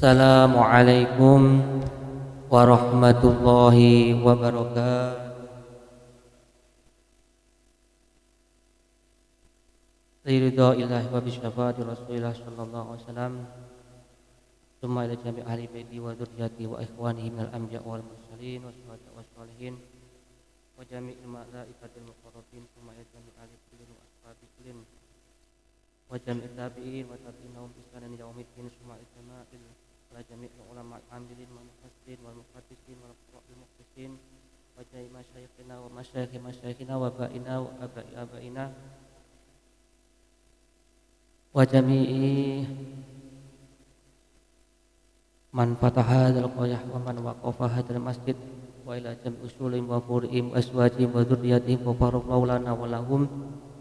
Assalamualaikum warahmatullahi wabarakatuh. Ridha ilahi wa bisyafaati Rasulillah sallallahu alaihi wasallam. Summa ila jami' ahli baiti wa dzurriyyati wa ikhwanihi minal anbiya wal mursalin wa syuhada wa sholihin wa jami'il malaikatil muqarrabin summa ila jami' ahli kullin wa ashabi kullin wa jami'it tabi'in wa tabi'inahum bi ihsanin ila yaumiddin summa ila jama'il wa jami'il ulama al-amilin wal mufassirin wal muhaddisin wal qurra'il muhdisin wa jami'i masyayikhina wa masyayikhi masyayikhina wa ba'ina wa aba'i aba'ina wa jami'i man fataha hadzal qaryah wa man waqafa hadzal masjid wa ila jami' usulihim wa fur'ihim wa azwajihim wa dzurriyyatihim wa barakallahul lana wa lahum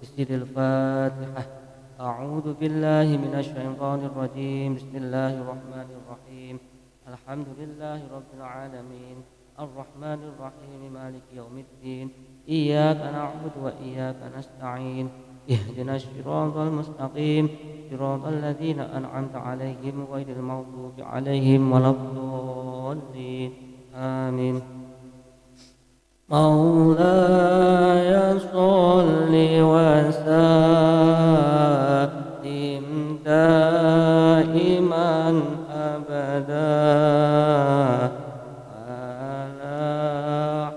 bismillahil fatihah. A'udzu billahi minasy syaithanir rajim. Bismillahir rahmanir rahim. Alhamdulillahi rabbil alamin. Arrahmanir rahim. Maliki yaumiddin. Iyyaka na'budu wa iyyaka nasta'in. Ihdinas siratal mustaqim. Siratal ladzina an'amta 'alaihim ghairil maghdubi 'alaihim waladdallin. Amin. Maulaya sholli wa sallim daiman abada ala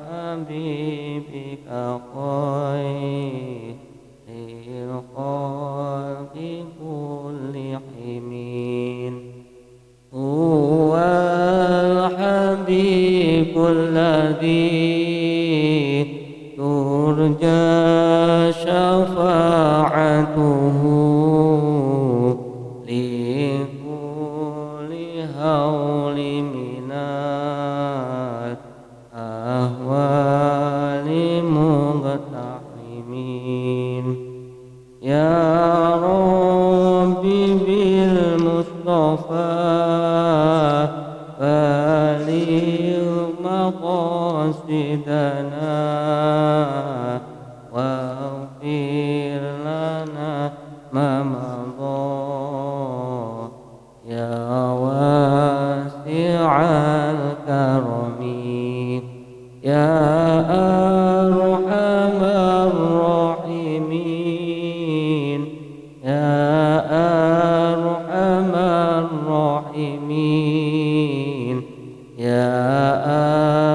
habibika khairil khalqi kullihim huwal habibul ladzi turja syafa'atuhu li kulli hauli minat ahwali muqtahimin ya Rabbi bil Mustafa baligh maqasidana waghfir lana ma madha ya wasi'al karami ya arhamar rahimin ya arhamar rahimin ya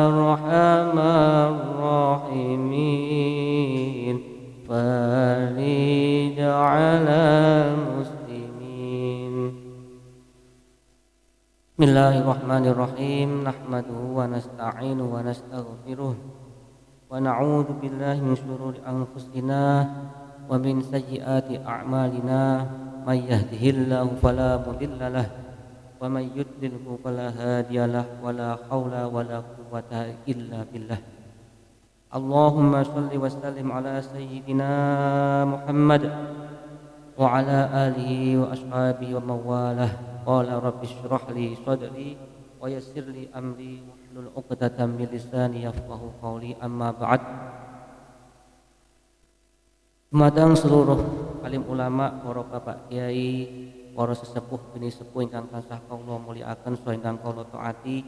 arhamar rahimin farij 'alal muslimin. Bismillahirrahmanirrahim. Nahmaduhu wa nasta'inu wa nastaghfiruh wa na'udzu billahi min syururi anfusina wa min sayyiati a'malina. May yahdihillahu fala mudilla lahu wa may yudlilhu fala hadiyalah wa la haula wa la quwwata illa billah. Allahumma shalli wa sallim ala sayyidina Muhammad wa ala alihi wa ashabihi wa mawalah. Qala rabbi shrah li sadri wa yassir li amri wahlul 'uqdatam min lisani yafqahu qawli. Amma ba'd. Dumateng seluruh alim ulama, para bapak kiai, para sesepuh bini sepuh ingkang tansah kawula mulyakaken saha ingkang kawula taati.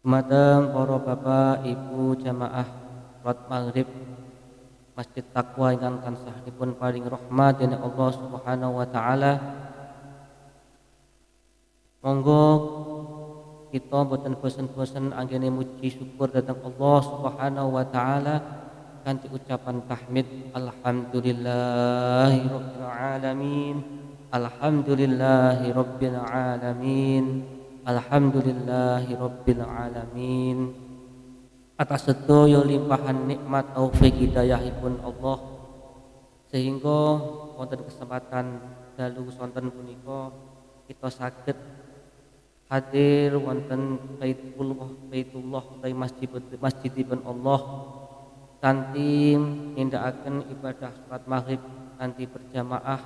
Dumateng para bapak ibu jamaah salat maghrib Masjid Taqwa ingkang tansah dipun paring rahmat dening Allah Subhanahu wa taala. Monggo kita boten bosen-bosen anggene muji syukur dhateng Allah Subhanahu wa taala kanthi ucapan tahmid alhamdulillahi rabbil alamin. Alhamdulillahi rabbil alamin. Alhamdulillahi rabbil alamin. Atas sedaya limpahan nikmat taufik hidayahipun Allah sehingga wonten kesempatan dalu sonten punika kita saged hadir wonten Baitullah utawi masjidipun Allah kanthi nindakaken ibadah salat maghrib kanthi berjamaah.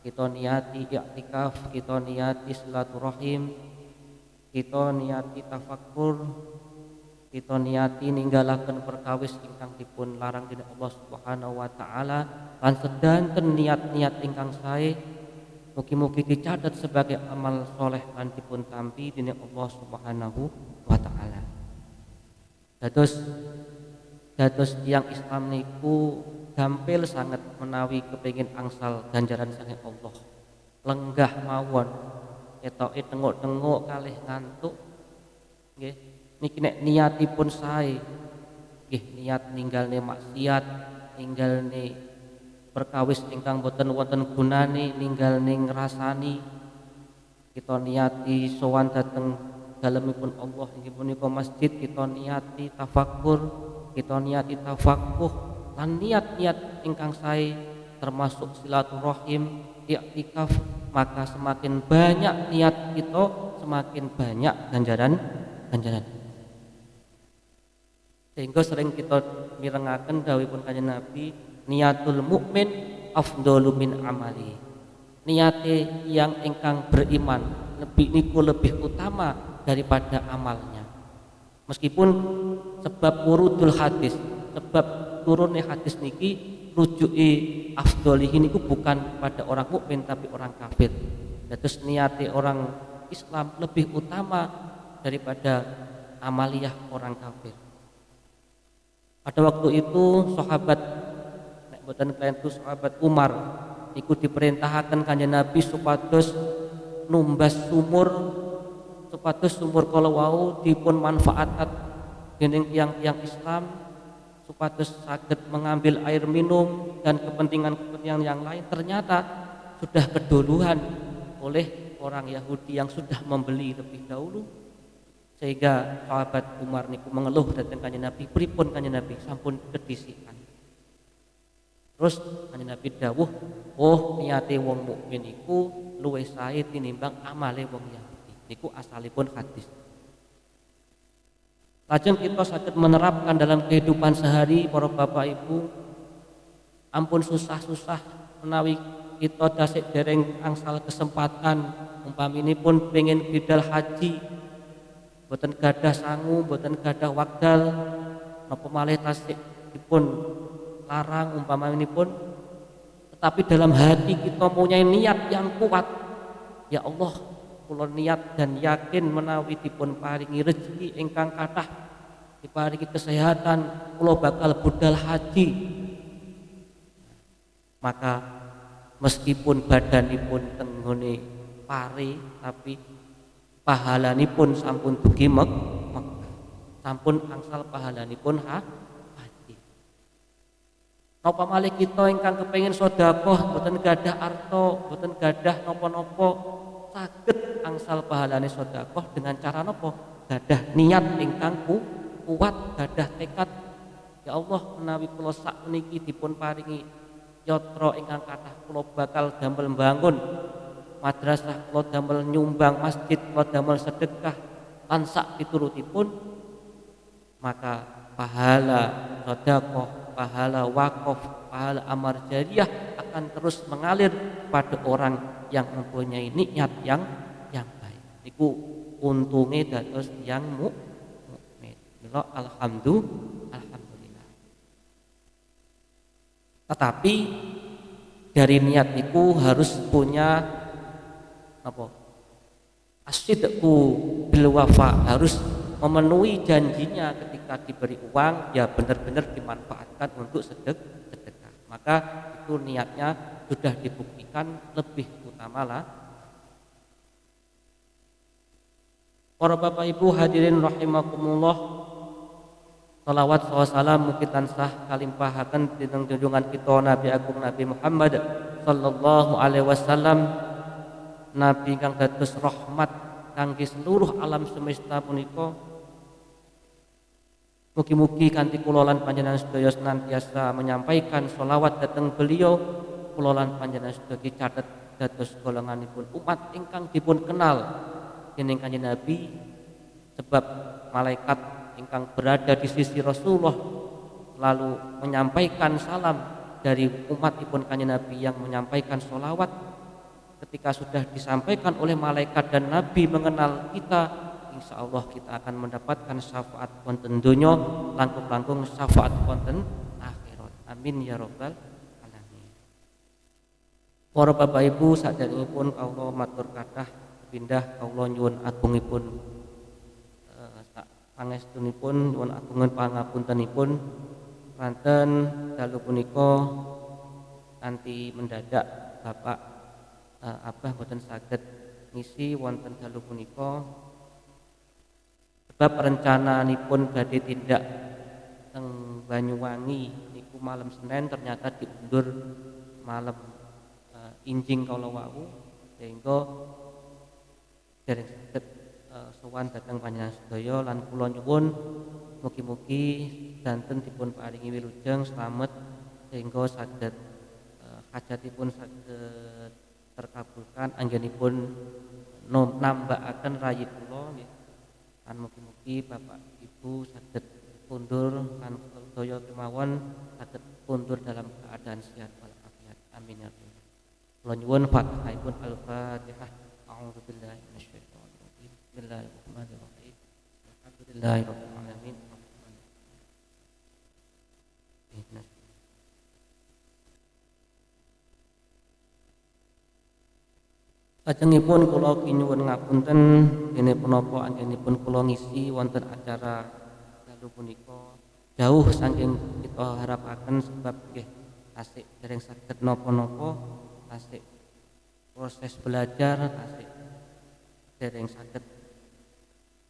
Kita niati i'tikaf, kita niati silaturahim, kita niati tafakkur, kita niati ninggalaken perkawis ingkang dipun larang dening Allah Subhanahu wa taala lan sedanten niat-niat ingkang sae Mugi-mugi dicatat sebagai amal soleh lan dipun tampi dening Allah Subhanahu wa taala. Dados tiyang Islam niku gampil sangat menawi kepengin angsal ganjaran saking Allah. Lenggah mawon etoke tenguk-tenguk kalih ngantuk nggih niki nek niatipun sae nggih niat ninggalne maksiat, ninggalne perkawis ingkang boten wonten gunane, ninggalne ngrasani kita niati sowan dhateng dalemipun Allah inggih punika masjid, kita niati tafakkur, kita niati tafakuh lan niat-niat ingkang sae termasuk silaturahim, i'tikaf, maka semakin banyak niat kita semakin banyak ganjaran. Sehingga sering kita mirengaken dawuhipun Kanjeng Nabi, niatul mukmin afdalu min amali. Niate yang ingkang beriman lebih utama daripada amalnya. Meskipun sebab wurudul hadis, sebab turunnya hadis niki rujuki afdolihi niku bukan pada orang mukmin tapi orang kafir. Terus niate orang Islam lebih utama daripada amaliyah orang kafir. Pada waktu itu sahabat nek boten kalian itu sahabat Umar iku diperintahkan Kanjeng Nabi supados numbas sumur kala wau dipun manfaatkan dening tiyang-tiyang Islam supados saged mengambil air minum dan kepentingan-kepentingan yang lain. Ternyata sudah keduluan oleh orang Yahudi yang sudah membeli lebih dahulu, sehingga sahabat Umar niku mengeluh dhateng Kanjeng Nabi, pripun Kanjeng Nabi sampun kedisikan. Terus Kanjeng Nabi dawuh, oh niate wong mukmin iku luwih sae tinimbang amale wong Yahudi. Niku asalipun hadis. Lajeng kita saged menerapkan dalam kehidupan sehari para bapak ibu, ampun susah-susah menawi kita dasik dereng angsal kesempatan umpaminipun pengen bidal haji boten gadah sangu, boten gadah wekdal napa malih tasik dipun larang umpaminipun, tetapi dalam hati kita mempunyai niat yang kuat, ya Allah kula niat dan yakin menawi dipun paringi rezeki ingkang kathah, diparingi kesehatan, kula bakal budal haji. Maka meskipun badanipun tenggone pare tapi pahalanipun sampun dugi sampun angsal pahalanipun haji. Napa malih kita ingkang kepengin sedekah boten gadah arta, boten gadah napa-napa, saged angsal pahalane sedekah dengan cara napa? Gadah niat ingkang kuat, gadah tekad. Ya Allah, menawi kula sakniki dipun paringi yatra ingkang kathah, kula bakal damel mbangun madrasah, kula damel nyumbang masjid, kula damel sedekah lan sak piturutipun, maka pahala sedekah, pahala wakaf, pahala amal jariah akan terus mengalir pada orang yang mempunyai niat yang baik. Iku untunge dados yang mukmin. Alhamdulillah. Tetapi dari niat itu harus punya apa? Asidqu bil wafa, harus memenuhi janjinya ketika diberi uang ya benar-benar dimanfaatkan untuk sedekah. Maka itu niatnya sudah dibuktikan lebih utama lah. Para bapak ibu hadirin rahimakumullah, salawat salam mugi tansah kalimpahaken dhateng junjungan kita Nabi Agung Nabi Muhammad sallallahu alaihi wasallam, nabi kang dados rahmat kangge seluruh alam semesta punika. Mugi-mugi kanthi kula lan panjenengan sedaya senantiasa menyampaikan sholawat dhateng beliau, kula lan panjenengan sedaya dicatet dados golonganipun umat ingkang dipun kenal dening Kanjeng Nabi, sebab malaikat ingkang berada di sisi Rasulullah lalu menyampaikan salam dari umatipun Kanjeng Nabi yang menyampaikan sholawat. Ketika sudah disampaikan oleh malaikat dan Nabi mengenal kita, insya Allah kita akan mendapatkan syafaat wonten donya, langkung-langkung syafaat wonten akhirat. Amin ya rabbal alamin. Para Bapak Ibu saderengipun kawula matur kathah pindah kawula nyuwun agungipun pangestunipun nyuwun agungan pangapuntenipun ranten dalu punika kanthi mendadak Bapak Abah boten saged ngisi wonten dalu punika sebab rencananipun badhe tindak teng Banyuwangi niku malam Senin ternyata diundur malam injing kala wau sehingga dereng saged sowan dhateng panjenengan sedaya lan kula nyuwun mugi-mugi danten dipun paringi wilujeng slamet sehingga saged hajatipun saged terkabulkan anggenipun nambakaken rayi kula nggih. Lan mugi-mugi Bapak Ibu saged kundur lan sedaya kemawon saged kundur dalam keadaan sehat walafiat. Amin ya rabbal alamin. Kula nyuwun Fatihahipun Al-Fatihah. A'udzubillahi minasyaitonir rajim. Bismillahirrahmanirrahim. Alhamdulillahirabbil alamin. Lajengipun kula nyuwun ngapunten dene punapa anggenipun kula ngisi wonten acara dalu punika jauh saking kita harapaken sebab nggih tasik dereng saged napa-napa tasik proses belajar tasik dereng saged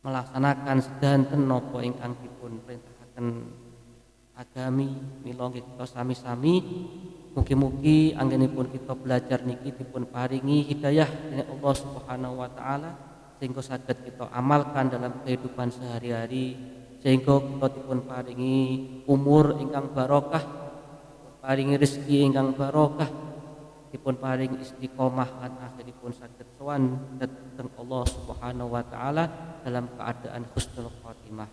melaksanakan sedanten napa ingkang dipun perintahaken agami mila kita sami-sami mugi-mugi anggenipun kita belajar niki dipun paringi hidayah dening Allah Subhanahu wa taala sehingga saged kita amalkan dalam kehidupan sehari-hari sehingga kita dipun paringi umur ingkang barokah paringi rezeki ingkang barokah dipun paring istiqomah lan akhiripun saged sowan dhateng Allah Subhanahu wa taala dalam keadaan husnul khotimah.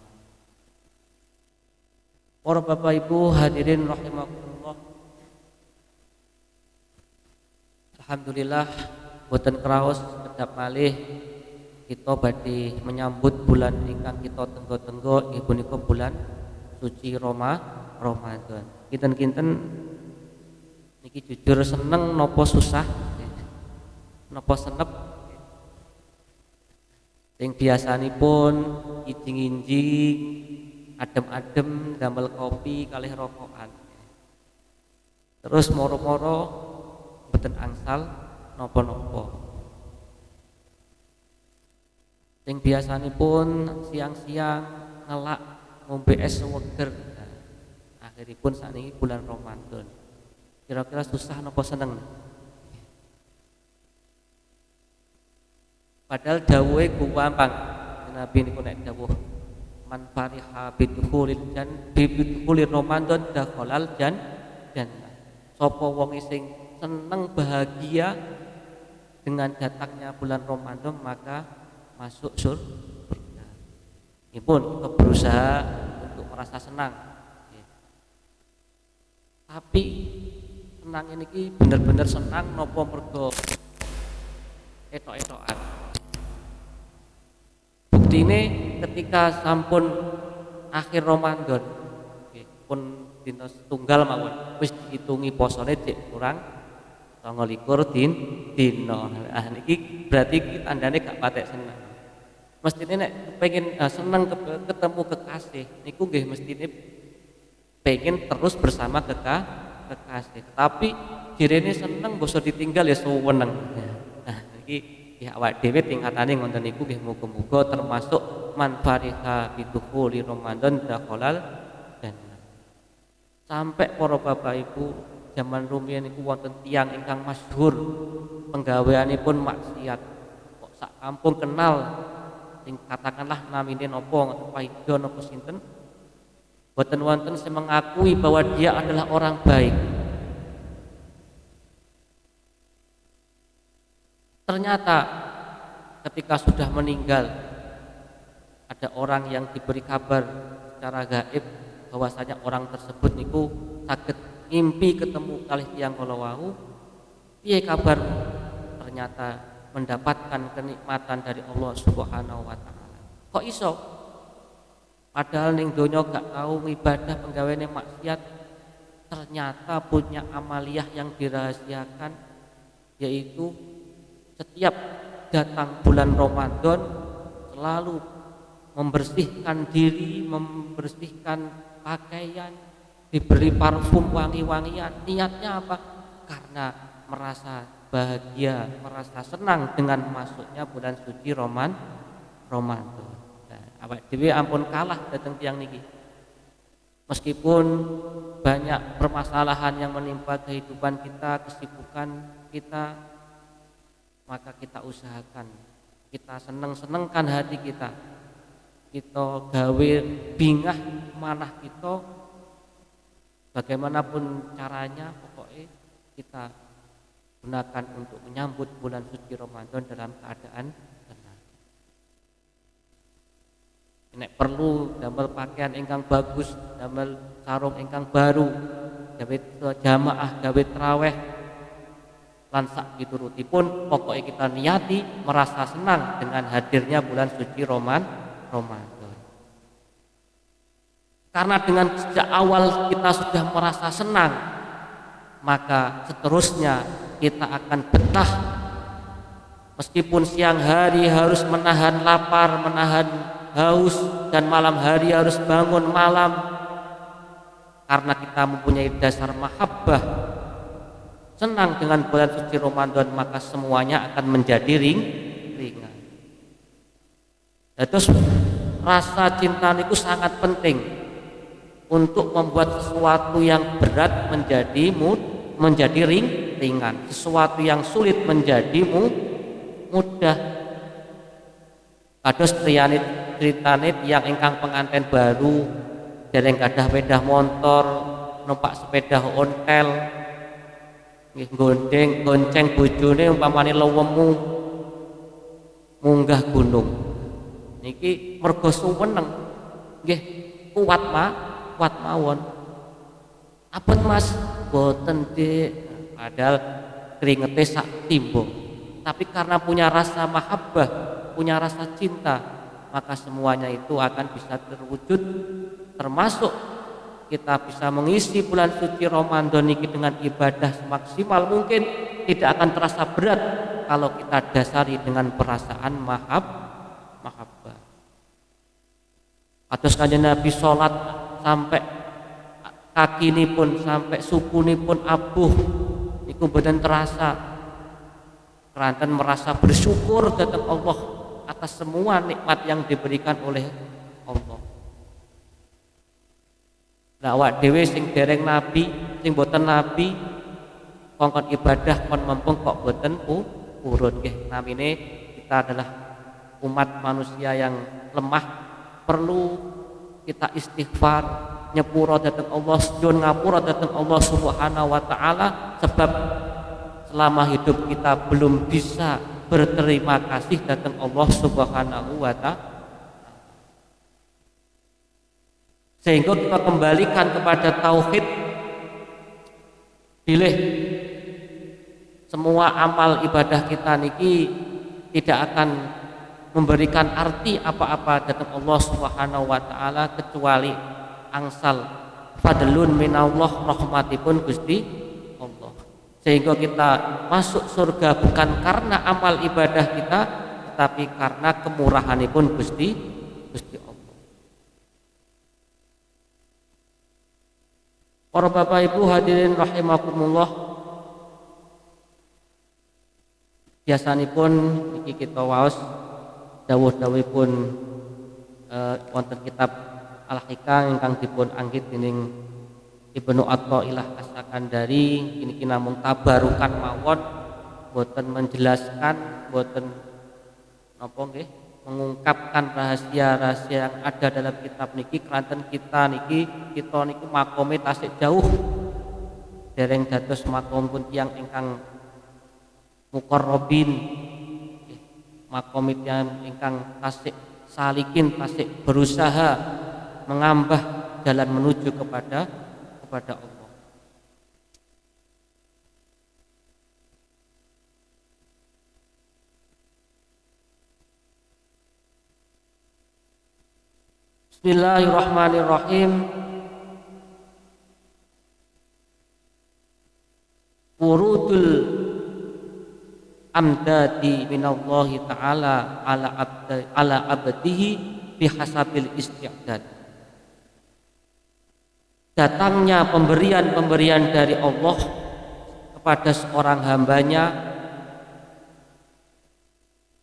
Para Bapak Ibu hadirin rahimakumullah. Alhamdulillah boten kraos kedap malih kita badhe menyambut bulan ingkang kita tenggo-tenggo inggih punika bulan suci Ramadan. Kinten-kinten niki jujur seneng napa susah napa senep sing biasanipun ijing-injing adem-adem damel kopi kalih rokokan terus moro-moro mboten angsal napa-napa sing biasanipun siang-siang ngelak ngombe es seweger akhiripun sakniki bulan Ramadan. Kira-kira susah napa seneng? Padahal dawuhe gampang. Nabi niku nek dawuh man fariha bidkhulil bidkhulil Ramadan dakhalal jannah. Sapa wong sing seneng bahagia dengan datangnya bulan Ramadan maka masuk surga. Ipun kita berusaha untuk merasa senang. Tapi senang ini bener-bener senang nopo mergo etok-etokan. Bukti ini ketika sampun akhir Ramadan, pun dina setunggal mawon wis dihitungi posone cek kurang 29 dina. Ah niki berarti tandane gak patek senang. Mestine nek pengen seneng ketemu kekasih niku nggih mestine pengen terus bersama kekasih, tapi jirene seneng boso ditinggal ya suweneng. Nah, iki ya awak dhewe tingkatane ngoten niku nggih muga-muga termasuk man fariha bidukhuli Ramadan dakhalal jannah. Sampai para Bapak Ibu zaman rumiyin niku wonten tiyang ingkang masyhur penggaweanipun maksiat. Kok sak kampung kenal sing katakanlah namine napa ngoten Paidon napa sinten. Boten wonten sing mengakui bahwa dia adalah orang baik. Ternyata ketika sudah meninggal ada orang yang diberi kabar secara gaib bahwasanya orang tersebut niku saged ngimpi ketemu kalih tiyang kala wau. Piye kabar? Ternyata mendapatkan kenikmatan dari Allah Subhanahu wa taala. Kok iso? Padahal ning donya gak tahu ibadah penggaweane maksiat, ternyata punya amaliyah yang dirahasiakan yaitu setiap datang bulan Ramadan selalu membersihkan diri, membersihkan pakaian, diberi parfum wangi-wangian. Niatnya apa? Karena merasa bahagia, merasa senang dengan masuknya bulan suci Ramadan. Nah, awak dhewe ampun kalah datang tiang niki. Meskipun banyak permasalahan yang menimpa kehidupan kita, kesibukan kita, maka kita usahakan, kita seneng-senengkan hati kita gawe bingah manah kita, bagaimanapun caranya, pokoknya kita gunakan untuk menyambut bulan suci Ramadan dalam keadaan tenang. Nek perlu damel pakaian ingkang bagus, damel sarung ingkang baru, gawe jamaah, gawe traweh lan sak piturutipun, pokoknya kita niati merasa senang dengan hadirnya bulan suci Ramadan. Karena dengan sejak awal kita sudah merasa senang, maka seterusnya kita akan betah. Meskipun siang hari harus menahan lapar, menahan haus, dan malam hari harus bangun malam, karena kita mempunyai dasar mahabbah, senang dengan bulan suci Ramadan, maka semuanya akan menjadi ringan. Terus rasa cinta itu sangat penting untuk membuat sesuatu yang berat menjadi ringan, sesuatu yang sulit menjadi mudah. Kados ceritane yang ingkang pengantin baru dereng gadah sepeda motor, numpak sepeda ontel, nggih gonceng bojone umpamane lewemu munggah gunung. Niki mergo suweneng, nggih kuat mawon. Apun Mas, boten Dik, padahal keringete sak timbo. Tapi karena punya rasa mahabbah, punya rasa cinta, maka semuanya itu akan bisa terwujud, termasuk kita bisa mengisi bulan suci Ramadan niki dengan ibadah semaksimal mungkin, tidak akan terasa berat kalau kita dasari dengan perasaan mahabbah. Kados Kanjeng Nabi salat sampai kaki ini pun, sampai suku ini pun abuh, niku boten terasa. Keranten merasa bersyukur datang Allah atas semua nikmat yang diberikan oleh Allah. Nah, awak dhewe sing dereng nabi, sing boten nabi, kongkon ibadah kon mempeng kok boten urut nggih. Namine kita adalah umat manusia yang lemah, perlu kita istighfar, nyepuro datang Allah, sujud ngapura datang Allah Subhanahu wa taala, sebab selama hidup kita belum bisa berterima kasih datang Allah Subhanahu wa taala. Sehingga kita kembalikan kepada tauhid, pilih semua amal ibadah kita niki tidak akan memberikan arti apa-apa datang Allah Subhanahu wa taala kecuali angsal fadlun minallah, rahmatipun Gusti Allah. Sehingga kita masuk surga bukan karena amal ibadah kita, tetapi karena kemurahanipun Gusti Allah. Para Bapak Ibu hadirin rahimakumullah, biasanipun iki kita waos dawuh-dawuhipun wonten kitab Al-Hikam ingkang dipun anggit dening Ibnu Athaillah As-Sakandari, ini namung tabarukan mawon, boten menjelaskan, boten napa nggih mengungkapkan rahasia-rahasia yang ada dalam kitab niki. Keranten kita niki makome tasik jauh dereng dados makomipun tiyang ingkang muqarrabin, makomit yang ingkang tasik salikin, tasik berusaha mengambah jalan menuju kepada Allah. Bismillahirrahmanirrahim. Wurudul amdadi minallahi ta'ala ala abdihi bihasabil isti'dad. Datangnya pemberian-pemberian dari Allah kepada seorang hambanya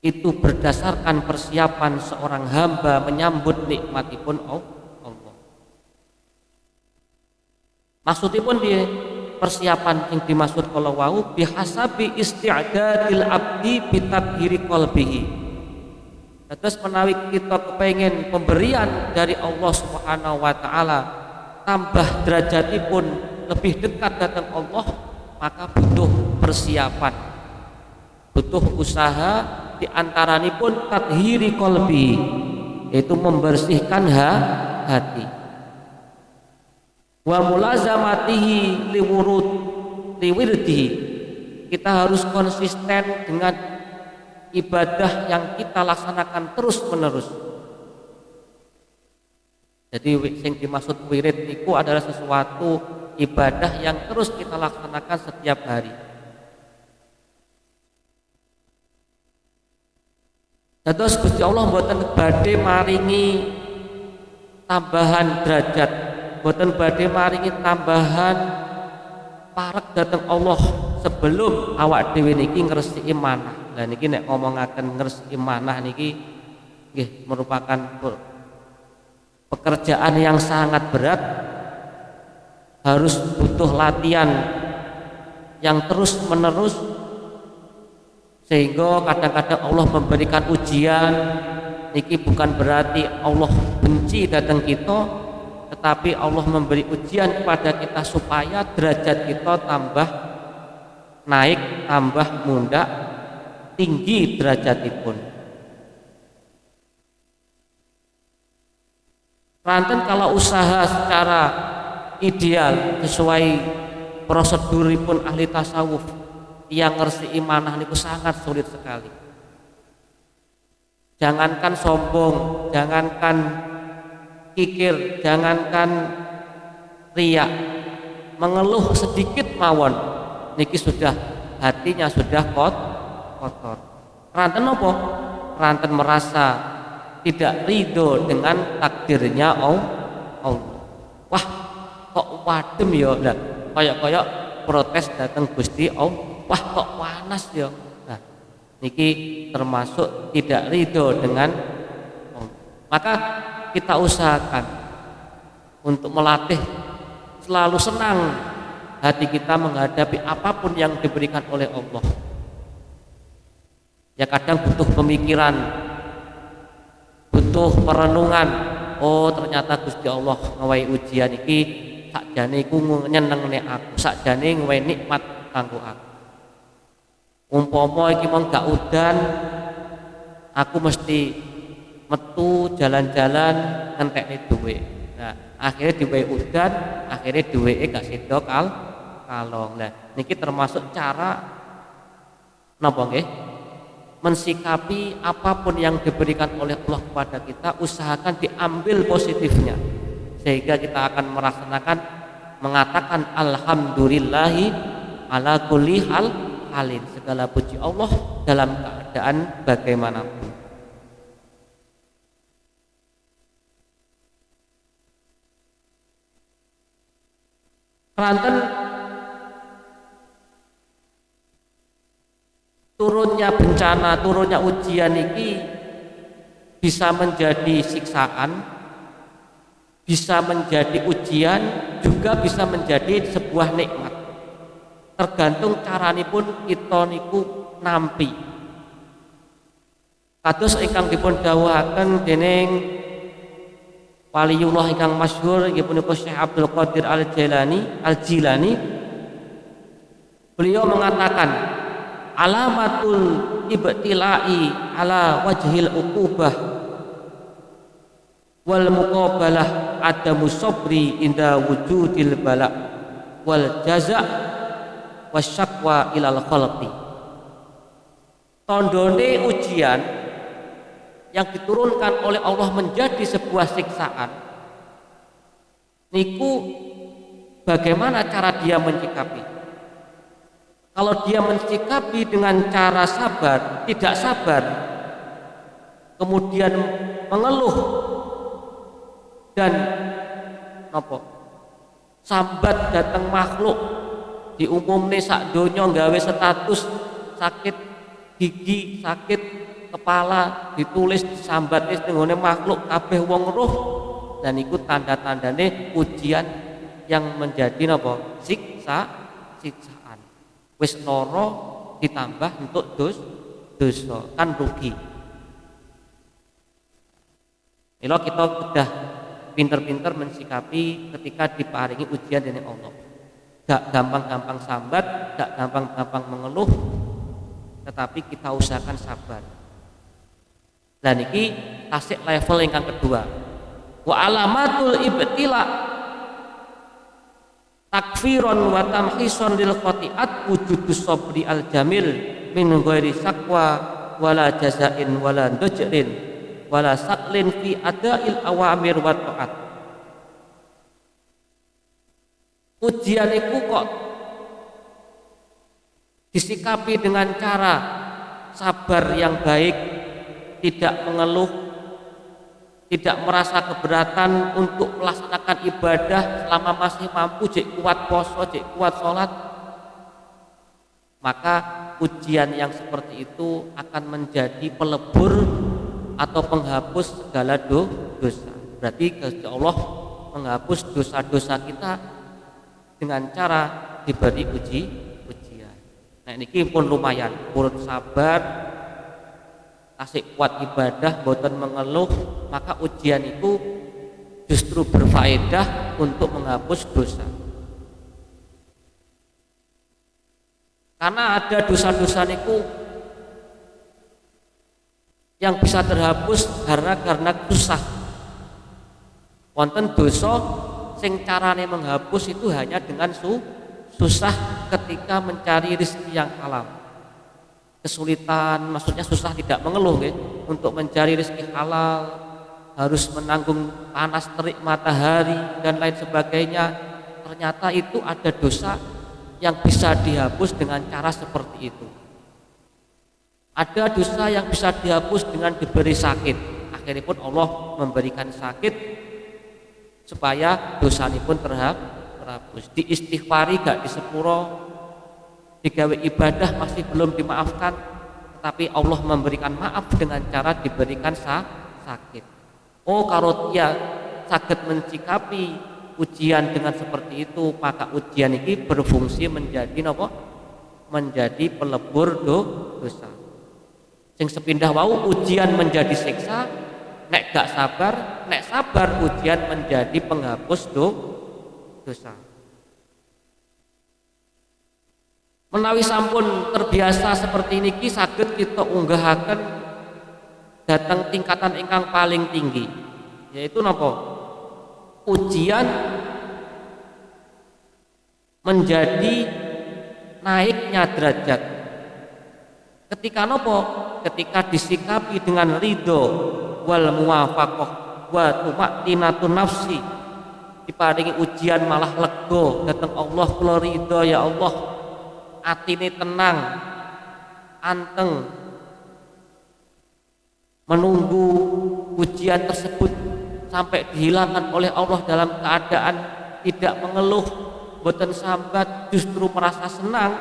itu berdasarkan persiapan seorang hamba menyambut nikmatipun Allah. Maksudipun di persiapan yang dimaksud kalau wau bihasabi isti'dadil abdi bitadhiri qalbihi. Terus menawi kita kepengen pemberian dari Allah Subhanahu wa taala tambah derajatipun lebih dekat datang Allah, maka butuh persiapan, butuh usaha di antaranipun tadhiri qalbi, yaitu membersihkan hati. Wa mulazamatihi liwirdihi, kita harus konsisten dengan ibadah yang kita laksanakan terus menerus. Jadi yang dimaksud wirid itu adalah sesuatu ibadah yang terus kita laksanakan setiap hari. Terus Gusti Allah mboten badhe maringi tambahan derajat, mboten badhe maringi tambahan parek dhateng Allah sebelum awak dhewe niki ngresiki manah. Lah niki nek ngomongaken ngresiki manah niki nggih merupakan pekerjaan yang sangat berat, harus butuh latihan yang terus menerus, sehingga kadang-kadang Allah memberikan ujian. Niki bukan berarti Allah benci datang kita, tetapi Allah memberi ujian kepada kita supaya derajat kita tambah naik, tambah mundak, tinggi derajatipun. Ranten kalau usaha secara ideal sesuai proseduripun ahli tasawuf, yang ngersiki manah niku sangat sulit sekali. Jangankan sombong, jangankan kikir, jangankan riak, mengeluh sedikit mawon niki sudah hatinya sudah kotor. Ranten apa? Ranten merasa tidak ridho dengan takdirnya Allah. Wah, kok wadem ya? Nah, kayak protes datang Gusti Allah. Wah, kok panas ya? Nah, niki termasuk tidak ridho dengan Allah. Maka kita usahakan untuk melatih selalu senang hati kita menghadapi apapun yang diberikan oleh Allah. Ya kadang butuh pemikiran, butuh perenungan. Oh ternyata Gusti Allah ngawahi ujian iki sakjane iku nyenengne aku, sakjane ngawahi nikmat kanggo aku. Umpama iki mong gak udan, aku mesti metu jalan-jalan ngentekne duwe. Nah, akhirnya diwehi udan, akhirnya duweke gak sedo kalong. Nah, niki termasuk cara napa nggih? Mensikapi apapun yang diberikan oleh Allah kepada kita, usahakan diambil positifnya, sehingga kita akan mengatakan alhamdulillahi ala kulli halin, segala puji Allah dalam keadaan bagaimanapun. Ranten turunnya bencana, turunnya ujian ini bisa menjadi siksaan, bisa menjadi ujian, juga bisa menjadi sebuah nikmat. Tergantung caranipun kita niku nampi. Kados ingkang dipun dawuhaken dening waliullah ingkang masyhur inggih punika Syekh Abdul Qadir Al-Jilani. Beliau mengatakan alamatul ibtilai ala wajhil uqubah wal muqabalah adamu sabri inda wujudil bala wal jaza' wasyaqwa ilal khalqi. Tandane ujian yang diturunkan oleh Allah menjadi sebuah siksaan niku bagaimana cara dia menyikapi. Kalau dia mensikapi dengan cara sabar, tidak sabar, kemudian mengeluh dan apa? Sambat datang makhluk diumumne sak donya gawe status sakit gigi, sakit kepala, ditulis disambat wis nggone makhluk kabeh wong roh, dan ikut tanda-tandane ujian yang menjadi napa? Siksaan. Wis lara ditambah untuk dosa, kan rugi. Mila kita kedah pinter-pinter mensikapi ketika diparingi ujian dari Allah. Gak gampang-gampang sambat, gak gampang-gampang mengeluh, tetapi kita usahakan sabar. Dan ini tasik level yang kedua. Wa alamatul ibtila takfiron wa tamhison lil khati'at wujudus sabri al jamil min ghairi sakwa wala jazain wala dajrin wala saklin fi adail awamir wa ta'at. Ujian itu kok disikapi dengan cara sabar yang baik, tidak mengeluh, tidak merasa keberatan untuk melaksanakan ibadah selama masih mampu, jek kuat poso, jek kuat sholat, maka ujian yang seperti itu akan menjadi pelebur atau penghapus segala dosa. Berarti Allah menghapus dosa-dosa kita dengan cara diberi ujian. Nah ini pun lumayan, pun sabar, kasih kuat ibadah, boten mengeluh, maka ujian itu justru berfaedah untuk menghapus dosa. Karena ada dosa-dosa niku yang bisa terhapus karena susah. Wonten dosa sing carane menghapus itu hanya dengan susah ketika mencari rezeki yang halal. Kesulitan, maksudnya susah tidak mengeluh ya, untuk mencari rezeki halal, harus menanggung panas terik matahari dan lain sebagainya. Ternyata itu ada dosa yang bisa dihapus dengan cara seperti itu. Ada dosa yang bisa dihapus dengan diberi sakit. Akhirnya pun Allah memberikan sakit supaya dosa ini pun terhapus. Diistighfari gak disepuro, digawe ibadah masih belum dimaafkan, tetapi Allah memberikan maaf dengan cara diberikan sakit. Oh, kalau dia sakit mencikapi ujian dengan seperti itu, maka ujian ini berfungsi menjadi apa? Menjadi pelebur dosa. Sing sepindah wau ujian menjadi siksa, nek gak sabar, nek sabar ujian menjadi penghapus dosa. Menawi sampun terbiasa seperti ini saged kita unggahaken datang tingkatan ingkang paling tinggi, yaitu napa? Ujian menjadi naiknya derajat. Ketika napa? Ketika disikapi dengan ridho wal muwafaqah wa tumaninatun nafsi, diparingi ujian malah lega, datang Allah kula ridho ya Allah, atine tenang, anteng menunggu ujian tersebut sampai dihilangkan oleh Allah dalam keadaan tidak mengeluh, boten sambat, justru merasa senang,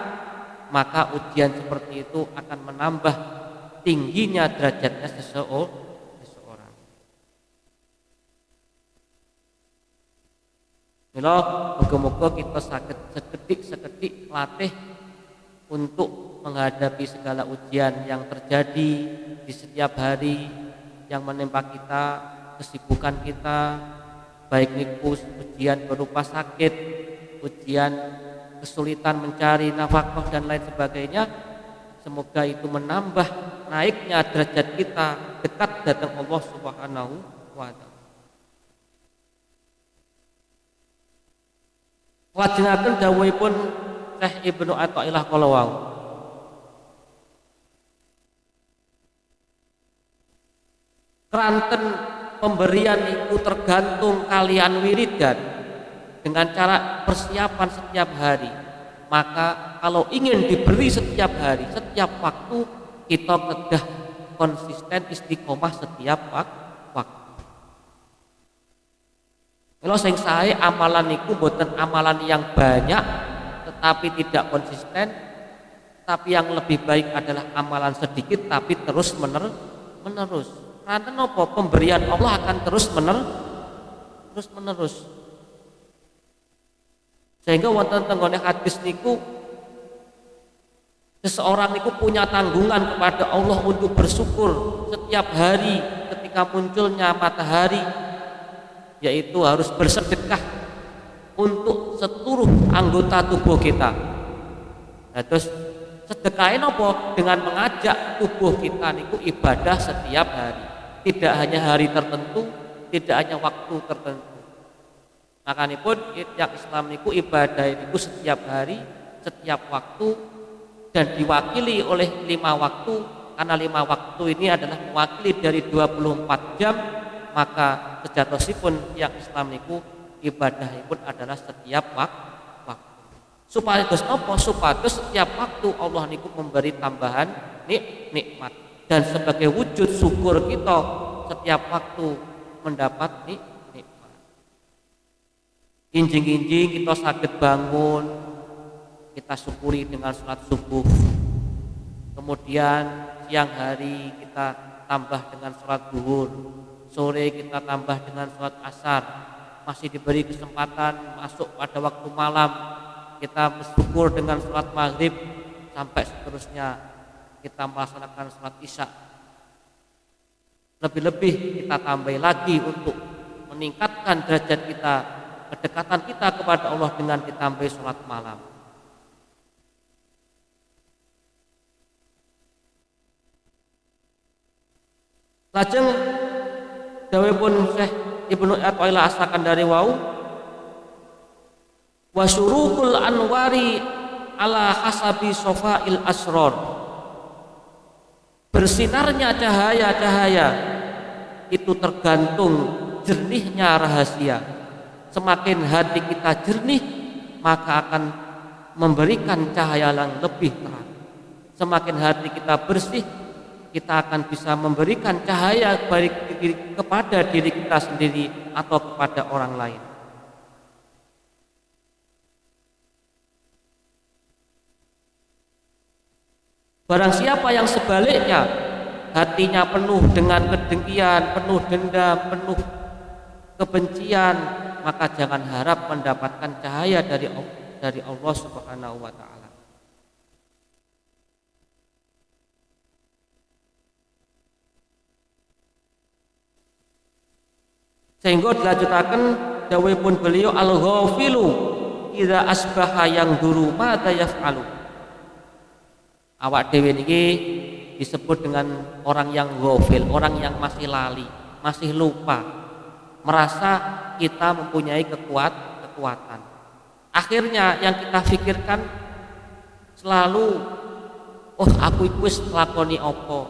maka ujian seperti itu akan menambah tingginya derajatnya seseorang. Mila muga-muga kita saged seketik latih untuk menghadapi segala ujian yang terjadi di setiap hari yang menimpa kita, kesibukan kita, baik niku ujian berupa sakit, ujian kesulitan mencari nafkah dan lain sebagainya. Semoga itu menambah naiknya derajat kita dekat datang Allah Subhanahu wa ta'ala. Lajengaken dawuhipun Syekh Ibnu Athaillah kala wau, keranten pemberian itu tergantung kalian wiridan dengan cara persiapan setiap hari, Maka kalau ingin diberi setiap hari, setiap waktu, kita kedah konsisten istiqomah setiap waktu. Kalau sing sae amalan niku boten amalan yang banyak tetapi tidak konsisten, tapi yang lebih baik adalah amalan sedikit tapi terus menerus. Karena nopo pemberian Allah akan terus menerus. Sehingga wonten tenggone hadis niku seseorang niku punya tanggungan kepada Allah untuk bersyukur setiap hari ketika munculnya matahari, yaitu harus bersedekah untuk seluruh anggota tubuh kita. Nah, terus sedekahin apa? Dengan mengajak tubuh kita niku ibadah setiap hari, tidak hanya hari tertentu, tidak hanya waktu tertentu. Makanipun yang Islam niku ibadah niku setiap hari, setiap waktu, dan diwakili oleh 5 waktu. Karena 5 waktu ini adalah mewakili dari 24 jam, maka sejatosipun yang Islam niku ibadahipun adalah setiap waktu. Supados apa? Supados setiap waktu Allah niku memberi tambahan nikmat, dan sebagai wujud syukur kita setiap waktu mendapat nikmat. Injing-injing kita sakit bangun, kita syukuri dengan sholat subuh. Kemudian siang hari kita tambah dengan sholat zuhur, sore kita tambah dengan sholat asar. Masih diberi kesempatan masuk pada waktu malam, kita bersyukur dengan sholat maghrib, sampai seterusnya kita melaksanakan sholat isya. Lebih-lebih kita tambah lagi untuk meningkatkan derajat kita, kedekatan kita kepada Allah dengan ditambah sholat malam. Lajeng dawuhipun Syekh Ibnu Athaillah asakan dari wau, wa syurukul anwari ala hasabi sofail asror. Bersinarnya cahaya-cahaya itu tergantung jernihnya rahasia. Semakin hati kita jernih, maka akan memberikan cahaya yang lebih terang. Semakin hati kita bersih, kita akan bisa memberikan cahaya baik kepada diri kita sendiri atau kepada orang lain. Barang siapa yang sebaliknya, hatinya penuh dengan kedengkian, penuh dendam, penuh kebencian, maka jangan harap mendapatkan cahaya dari Allah Subhanahu wa taala. Sehingga dilanjutaken dawuhipun beliau, al-ghafilu idza asbaha yang duru madza yaf'alu. Awak dhewe niki disebut dengan orang yang ghafil, orang yang masih lali, masih lupa, merasa kita mempunyai kekuatan. Akhirnya yang kita pikirkan selalu, oh aku wis lakoni apa,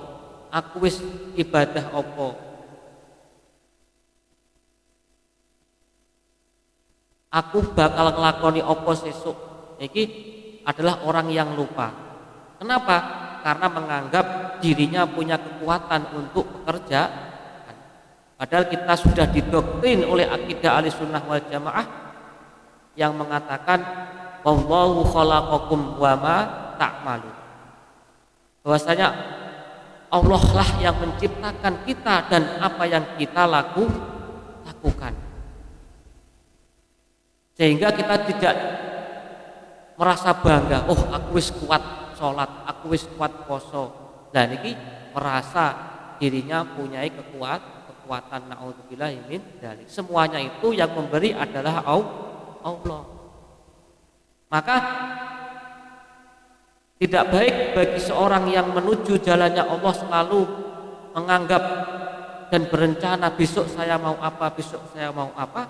aku wis ibadah apa. Aku bakal ngelakoni apa sesuk. Iki adalah orang yang lupa. Kenapa? Karena menganggap dirinya punya kekuatan untuk bekerja. Padahal kita sudah didoktrin oleh akidah Ahlussunnah wal Jamaah yang mengatakan wallahu khalaqakum wa ma ta'malun. Bahwasanya Allah lah yang menciptakan kita dan apa yang kita lakukan. Sehingga kita tidak merasa bangga, oh aku wis kuat sholat, aku wis kuat poso. Nah niki merasa dirinya punya kekuatan, naudzubillahi min dzalik. Semuanya itu yang memberi adalah Allah. Maka tidak baik bagi seorang yang menuju jalannya Allah selalu menganggap dan berencana besok saya mau apa, besok saya mau apa.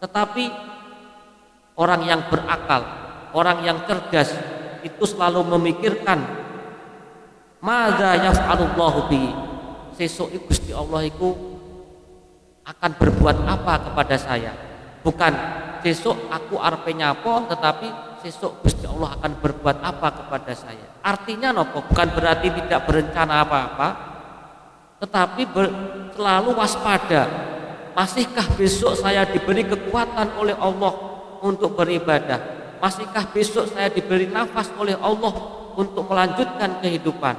Tetapi orang yang berakal, orang yang cerdas itu selalu memikirkan madza yaf'alullahu bi. Sesuk Gusti Allah itu akan berbuat apa kepada saya. Bukan sesuk aku arepe nyapo, tetapi sesuk Gusti Allah akan berbuat apa kepada saya. Artinya nopo, bukan berarti tidak berencana apa-apa, tetapi selalu waspada. Masihkah besok saya diberi kekuatan oleh Allah untuk beribadah? Masihkah besok saya diberi nafas oleh Allah untuk melanjutkan kehidupan?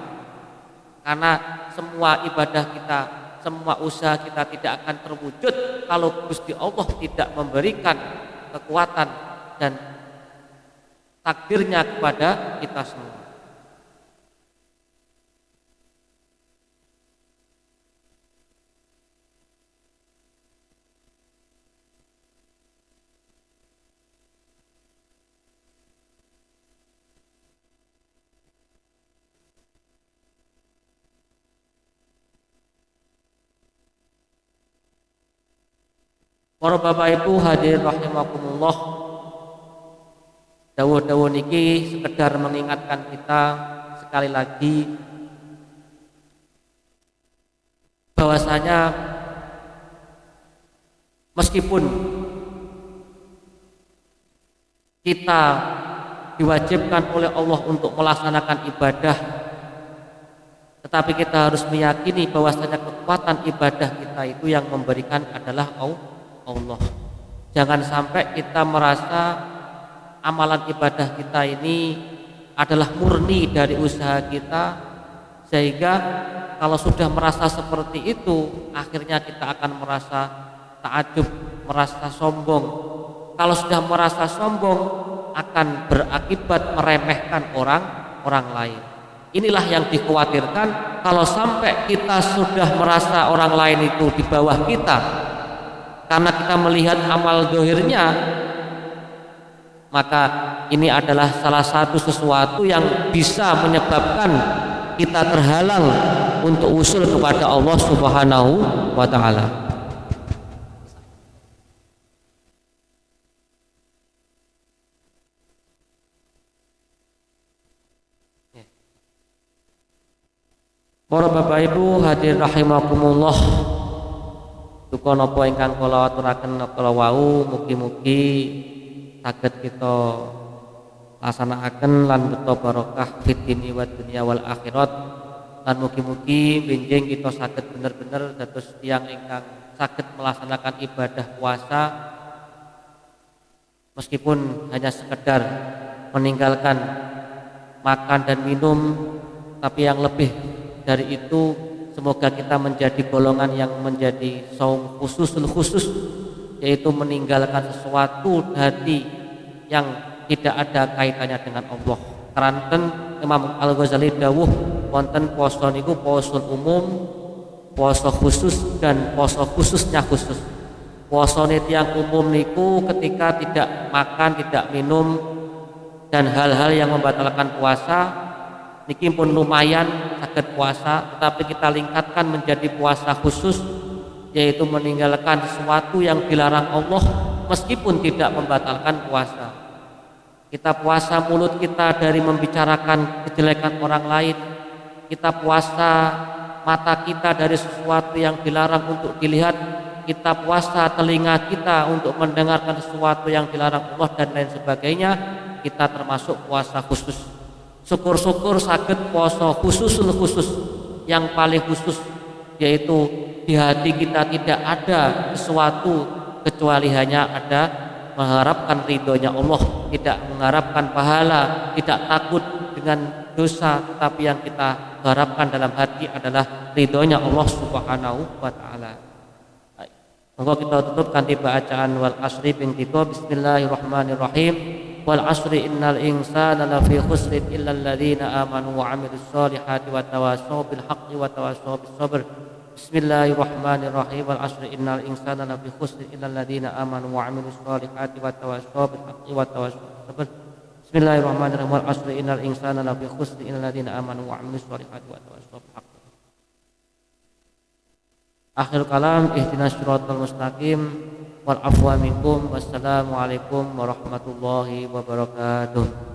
Karena semua ibadah kita, semua usaha kita tidak akan terwujud kalau Gusti Allah tidak memberikan kekuatan dan takdirnya kepada kita semua. Para bapak ibu hadirin rahimakumullah, dawuh-dawuh niki sekedar mengingatkan kita sekali lagi bahwasanya meskipun kita diwajibkan oleh Allah untuk melaksanakan ibadah, tetapi kita harus meyakini bahwasanya kekuatan ibadah kita itu yang memberikan adalah Allah. Jangan sampai kita merasa amalan ibadah kita ini adalah murni dari usaha kita, sehingga kalau sudah merasa seperti itu akhirnya kita akan merasa ta'ajub, merasa sombong. Kalau sudah merasa sombong akan berakibat meremehkan orang lain. Inilah yang dikhawatirkan kalau sampai kita sudah merasa orang lain itu di bawah kita karena kita melihat amal dohirnya, maka ini adalah salah satu sesuatu yang bisa menyebabkan kita terhalang untuk usul kepada Allah Subhanahu wa ta'ala. Para bapak ibu hadirin rahimakumullah, duka napa ingkang kula aturaken kala wau, mugi-mugi saged kita laksanaken lan beto barokah fid dini wa dunya wal akhirat, lan mugi-mugi benjing kita saged bener-bener dados tiyang ingkang saged melaksanakan ibadah puasa meskipun hanya sekedar meninggalkan makan dan minum, tapi yang lebih dari itu semoga kita menjadi golongan yang menjadi saum khusus, yaitu meninggalkan sesuatu hati yang tidak ada kaitannya dengan Allah. Karanten Imam Al-Ghazali dawuh wonten poso niku poso umum, poso khusus dan poso khususnya khusus. Posone tiyang umum niku ketika tidak makan, tidak minum dan hal-hal yang membatalkan puasa niki pun lumayan saged puasa, tetapi kita lingkatkan menjadi puasa khusus, yaitu meninggalkan sesuatu yang dilarang Allah meskipun tidak membatalkan puasa. Kita puasa mulut kita dari membicarakan kejelekan orang lain, kita puasa mata kita dari sesuatu yang dilarang untuk dilihat, kita puasa telinga kita untuk mendengarkan sesuatu yang dilarang Allah dan lain sebagainya. Kita termasuk puasa khusus. Syukur-syukur saged puasa khusus yang paling khusus, yaitu di hati kita tidak ada sesuatu kecuali hanya ada mengharapkan ridhonya Allah, tidak mengharapkan pahala, tidak takut dengan dosa, tetapi yang kita harapkan dalam hati adalah ridhonya Allah Subhanahu wa ta'ala. Monggo kita tutup kanthi bacaan wal asri bin kita. Bismillahirrahmanirrahim. Wal asri innal insana lafi khusrin illa alladziina aamanu wa 'amilus solihati wa tawassaw bil haqqi wa tawassaw bis sabr. Bismillahirrahmanirrahim. Wal asri innal insana lafi khusrin illa alladziina aamanu wa 'amilus solihati wa tawassaw bil haqqi wa tawassaw bis sabr. Bismillahirrahmanirrahim. Wal asri innal insana lafi khusrin illa alladziina aamanu wa 'amilus solihati wa tawassaw bil haqqi. Akhir kalam, ihdinas siratal mustaqim wal afwa minkum. Wassalamualaikum warahmatullahi wabarakatuh.